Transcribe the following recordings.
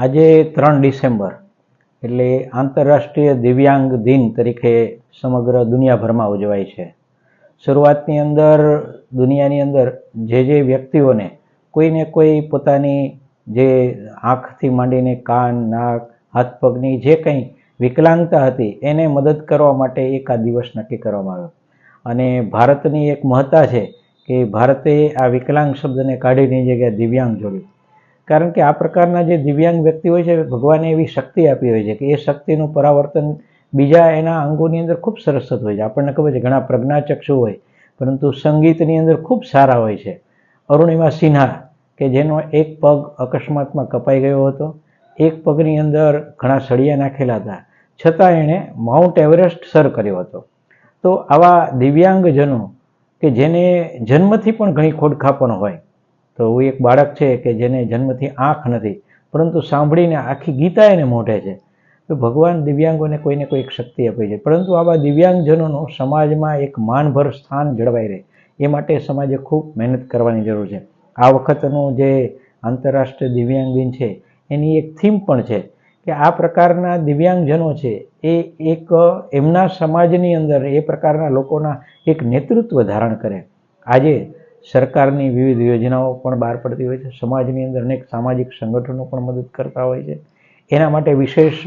આજે 3 ડિસેમ્બર એટલે આંતરરાષ્ટ્રીય દિવ્યાંગ દિન તરીકે સમગ્ર દુનિયાભરમાં ઉજવાય છે. શરૂઆતની અંદર દુનિયાની અંદર જે વ્યક્તિઓને કોઈને કોઈ પોતાની જે આંખથી માંડીને કાન, નાક, હાથ પગની જે કંઈ વિકલાંગતા હતી એને મદદ કરવા માટે એક આ દિવસ નક્કી કરવામાં આવ્યો. અને ભારતની એક મહત્તા છે કે ભારતે આ વિકલાંગ શબ્દને કાઢીની જગ્યાએ દિવ્યાંગ જોડ્યું. કારણ કે આ પ્રકારના જે દિવ્યાંગ વ્યક્તિ હોય છે, ભગવાને એવી શક્તિ આપી હોય છે કે એ શક્તિનું પરાવર્તન બીજા એના અંગોની અંદર ખૂબ સરસ થતું હોય છે. આપણને ખબર છે ઘણા પ્રજ્ઞાચક્ષુ હોય પરંતુ સંગીતની અંદર ખૂબ સારા હોય છે. અરુણિમા સિન્હા કે જેનો એક પગ અકસ્માતમાં કપાઈ ગયો હતો, એક પગની અંદર ઘણા સળિયા નાખેલા હતા, છતાં એણે માઉન્ટ એવરેસ્ટ સર કર્યો હતો. તો આવા દિવ્યાંગજનો કે જેને જન્મથી પણ ઘણી ખોડખાપણ હોય, તો હું એક બાળક છે કે જેને જન્મથી આંખ નથી પરંતુ સાંભળીને આખી ગીતા એને મોઢે છે. તો ભગવાન દિવ્યાંગોને કોઈને કોઈ એક શક્તિ આપી છે. પરંતુ આવા દિવ્યાંગજનોનું સમાજમાં એક માનભર સ્થાન જળવાઈ રહે એ માટે સમાજે ખૂબ મહેનત કરવાની જરૂર છે. આ વખતનું જે આંતરરાષ્ટ્રીય દિવ્યાંગ દિન છે એની એક થીમ પણ છે કે આ પ્રકારના દિવ્યાંગજનો છે એ એક એમના સમાજની અંદર એ પ્રકારના લોકોના એક નેતૃત્વ ધારણ કરે. આજે સરકારની વિવિધ યોજનાઓ પણ બહાર પડતી હોય છે, સમાજની અંદર અનેક સામાજિક સંગઠનો પણ મદદ કરતા હોય છે. એના માટે વિશેષ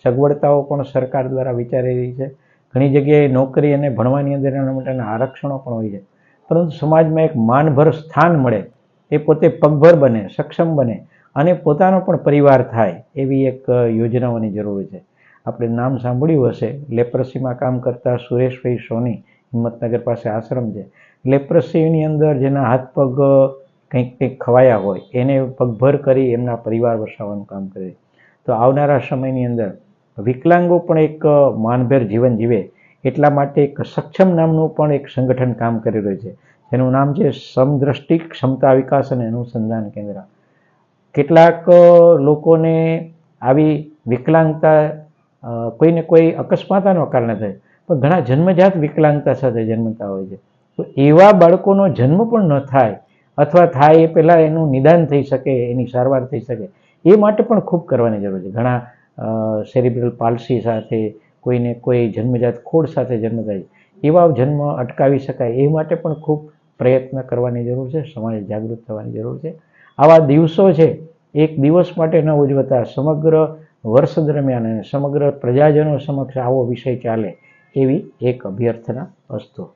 સગવડતાઓ પણ સરકાર દ્વારા વિચારી રહી છે. ઘણી જગ્યાએ નોકરી અને ભણવાની અંદર એના માટેના આરક્ષણો પણ હોય છે. પરંતુ સમાજમાં એક માનભર સ્થાન મળે, એ પોતે પગભર બને, સક્ષમ બને અને પોતાનો પણ પરિવાર થાય એવી એક યોજનાઓની જરૂર છે. આપણે નામ સાંભળ્યું હશે, લેપ્રસીમાં કામ કરતા સુરેશભાઈ સોની, હિંમતનગર પાસે આશ્રમ છે. લેપ્રસીની અંદર જેના હાથ પગ કંઈક ખવાયા હોય એને પગભર કરી એમના પરિવાર વસાવવાનું કામ કરે. તો આવનારા સમયની અંદર વિકલાંગો પણ એક માનભેર જીવન જીવે એટલા માટે એક સક્ષમ નામનું પણ એક સંગઠન કામ કરી રહ્યું છે, જેનું નામ છે સમદ્રષ્ટિ ક્ષમતા વિકાસ અને અનુસંધાન કેન્દ્ર. કેટલાક લોકોને આવી વિકલાંગતા કોઈને કોઈ અકસ્માતના કારણે થાય, પણ ઘણા જન્મજાત વિકલાંગતા સાથે જન્મતા હોય છે. તો એવા બાળકોનો જન્મ પણ ન થાય અથવા થાય એ પહેલાં એનું નિદાન થઈ શકે, એની સારવાર થઈ શકે એ માટે પણ ખૂબ કરવાની જરૂર છે. ઘણા સેરિબ્રલ પાલ્સી સાથે કોઈને કોઈ જન્મજાત ખોડ સાથે જન્મ થાય, એવા જન્મ અટકાવી શકાય એ માટે પણ ખૂબ પ્રયત્ન કરવાની જરૂર છે. સમાજ જાગૃત થવાની જરૂર છે. આવા દિવસો છે એક દિવસ માટે ન ઉજવતા સમગ્ર વર્ષ દરમિયાન અને સમગ્ર પ્રજાજનો સમક્ષ આવો વિષય ચાલે એવી એક અભ્યર્થના અસ્તુ.